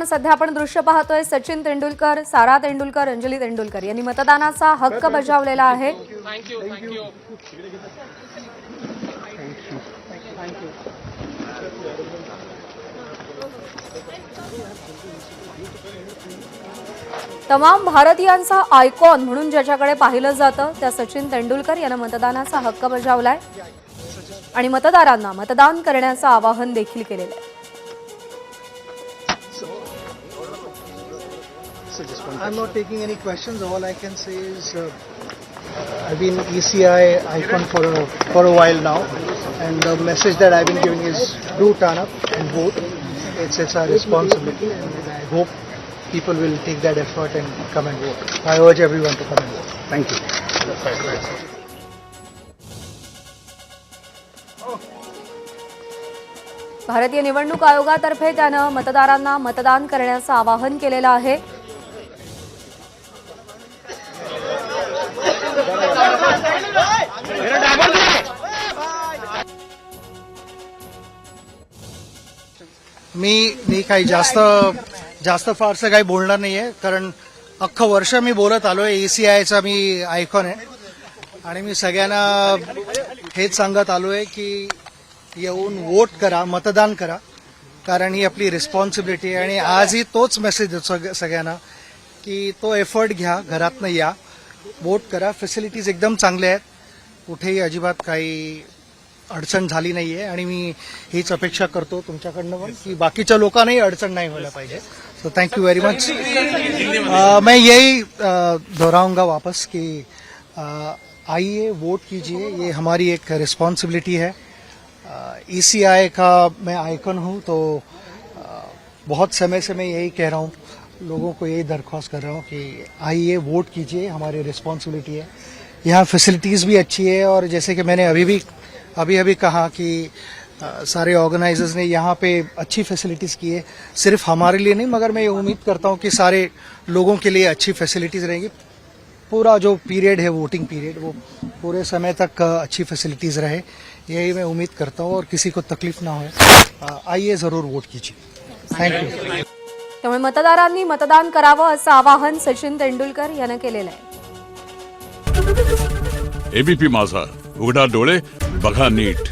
पण सध्या आपण दृश्य पाहतोय सचिन तेंडुलकर, सारा तेंडुलकर, अंजली तेंडुलकर यांनी मतदानाचा हक्क बजावलेला आहे। तमाम भारतीयांचा आयकॉन म्हणून ज्याच्याकडे पाहिलं जातं त्या सचिन तेंडुलकर यांना मतदानाचा हक्क बजावलाय आणि मतदारांना मतदान करण्याचं आवाहन देखील केलेलं आहे। I'm not taking any questions. All I can say is I've been ECI icon for a while now, and the message that I've been giving is do turn up and vote. It's our responsibility, and I hope people will take that effort and come and vote. I urge everyone to come and vote. Thank you. भारतीय निवडणूक आयोगातर्फे त्यानं मतदारांना मतदान करण्याचं आवाहन केलेलं आहे। मी काही जास्त फारसं काही बोलणार नाहीये, कारण अख्खं वर्ष मी बोलत आलोय। ECIचा मी आयकॉन आहे आणि मी सगळ्यांना हेच सांगत आलोय की येऊन वोट करा, मतदान करा, कारण ही आपली रिस्पॉन्सिबिलिटी आहे। आणि आजही तोच मेसेज देतो सगळ्यांना की तो एफर्ट घ्या, घरातनं या, वोट करा। फॅसिलिटीज एकदम चांगल्या आहेत, कुठेही अजिबात काही अडचण झाली नाहीये आणि मी हीच अपेक्षा करतो तुमच्याकडनं पण की बाकीच्या लोकांनाही अडचण नाही व्हायला पाहिजे। So thank you very much. मैं यही दोहराऊंगा वापस कि आइए वोट कीजिए, ये हमारी एक रिस्पॉन्सिबिलिटी है। ECI का मैं आइकन हूँ, तो बहुत समय से मैं यही कह रहा हूँ, लोगों को यही दरख्वास्त कर रहा हूँ कि आइए वोट कीजिए, हमारी रिस्पॉन्सिबिलिटी है। यहाँ फैसिलिटीज़ भी अच्छी है, और जैसे कि मैंने अभी कहा कि सारे ऑर्गेनाइजर्स ने यहाँ पे अच्छी फैसिलिटीज़ की है, सिर्फ हमारे लिए नहीं, मगर मैं ये उम्मीद करता हूँ कि सारे लोगों के लिए अच्छी फैसिलिटीज़ रहेंगी। पूरा जो पीरियड है, वोटिंग पीरियड, वो पूरे समय तक अच्छी फैसिलिटीज़ रहे, यही मैं उम्मीद करता हूँ, और किसी को तकलीफ ना हो। आइए ज़रूर वोट कीजिए। Thank you. त्यामुळे मतदारांनी मतदान करावं असं आवाहन सचिन तेंडुलकर यानं केलेलं आहे। एबीपी माझा, उघडा डोळे बघा नीट।